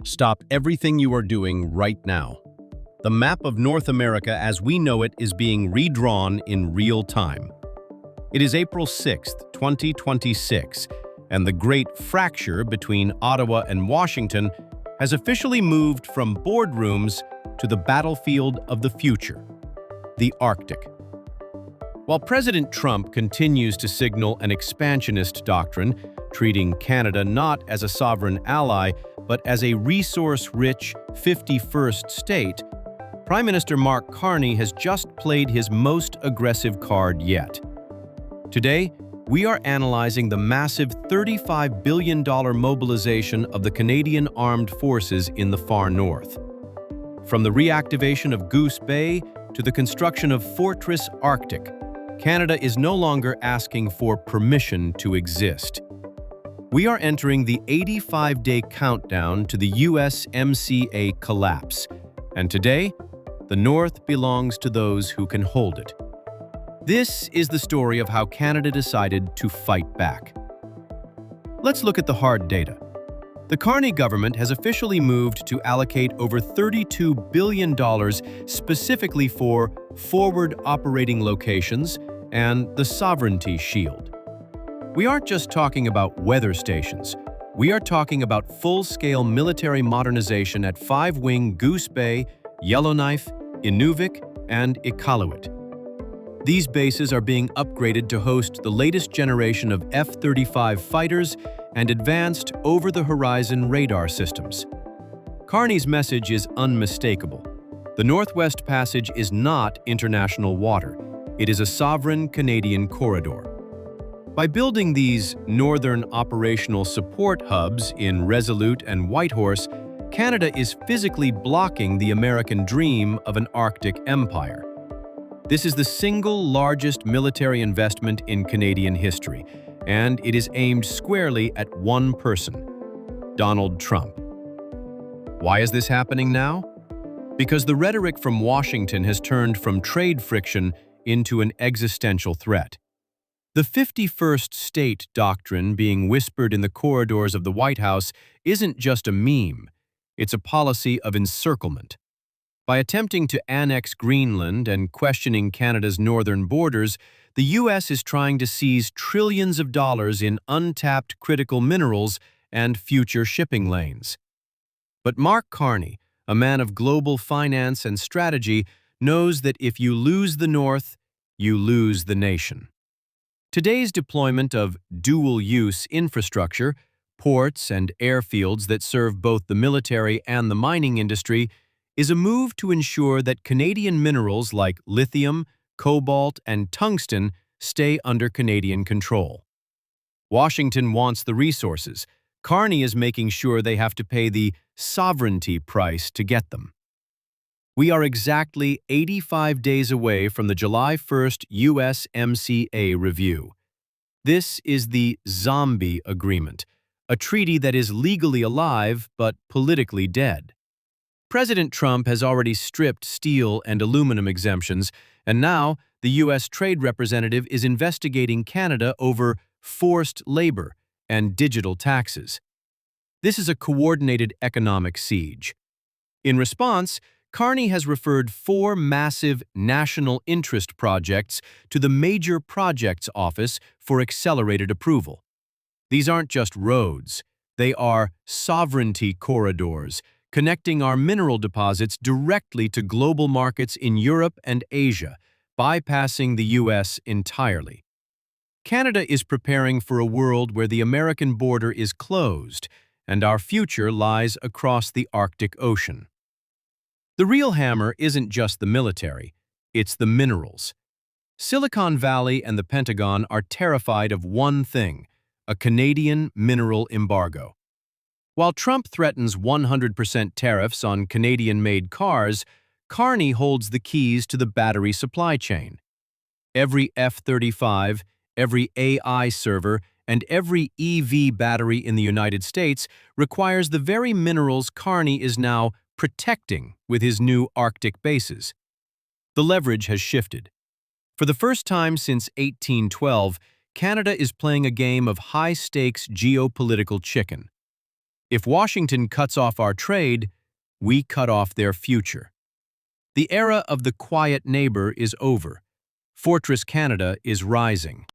Stop everything you are doing right now. The map of North America as we know it is being redrawn in real time. It is April 6th, 2026, and the great fracture between Ottawa and Washington has officially moved from boardrooms to the battlefield of the future, the Arctic. While President Trump continues to signal an expansionist doctrine, treating Canada not as a sovereign ally, but as a resource-rich 51st state, Prime Minister Mark Carney has just played his most aggressive card yet. Today, we are analyzing the massive $35 billion mobilization of the Canadian Armed Forces in the far north. From the reactivation of Goose Bay to the construction of Fortress Arctic, Canada is no longer asking for permission to exist. We are entering the 85-day countdown to the USMCA collapse, and today, the North belongs to those who can hold it. This is the story of how Canada decided to fight back. Let's look at the hard data. The Carney government has officially moved to allocate over $32 billion specifically for forward operating locations and the Sovereignty Shield. We aren't just talking about weather stations. We are talking about full-scale military modernization at Five-Wing Goose Bay, Yellowknife, Inuvik, and Iqaluit. These bases are being upgraded to host the latest generation of F-35 fighters and advanced over-the-horizon radar systems. Carney's message is unmistakable. The Northwest Passage is not international water. It is a sovereign Canadian corridor. By building these northern operational support hubs in Resolute and Whitehorse, Canada is physically blocking the American dream of an Arctic empire. This is the single largest military investment in Canadian history, and it is aimed squarely at one person, Donald Trump. Why is this happening now? Because the rhetoric from Washington has turned from trade friction into an existential threat. The 51st state doctrine being whispered in the corridors of the White House isn't just a meme, it's a policy of encirclement. By attempting to annex Greenland and questioning Canada's northern borders, the U.S. is trying to seize trillions of dollars in untapped critical minerals and future shipping lanes. But Mark Carney, a man of global finance and strategy, knows that if you lose the North, you lose the nation. Today's deployment of dual-use infrastructure, ports and airfields that serve both the military and the mining industry, is a move to ensure that Canadian minerals like lithium, cobalt, and tungsten stay under Canadian control. Washington wants the resources. Carney is making sure they have to pay the sovereignty price to get them. We are exactly 85 days away from the July 1st USMCA review. This is the zombie agreement, a treaty that is legally alive but politically dead. President Trump has already stripped steel and aluminum exemptions, and now the U.S. Trade Representative is investigating Canada over forced labor and digital taxes. This is a coordinated economic siege. In response, Carney has referred 4 massive national interest projects to the Major Projects Office for accelerated approval. These aren't just roads, they are sovereignty corridors, connecting our mineral deposits directly to global markets in Europe and Asia, bypassing the U.S. entirely. Canada is preparing for a world where the American border is closed, and our future lies across the Arctic Ocean. The real hammer isn't just the military, it's the minerals. Silicon Valley and the Pentagon are terrified of one thing: a Canadian mineral embargo. While Trump threatens 100% tariffs on Canadian-made cars, Carney holds the keys to the battery supply chain. Every F-35, every AI server, and every EV battery in the United States requires the very minerals Carney is now protecting with his new Arctic bases. The leverage has shifted. For the first time since 1812, Canada is playing a game of high-stakes geopolitical chicken. If Washington cuts off our trade, we cut off their future. The era of the quiet neighbor is over. Fortress Canada is rising.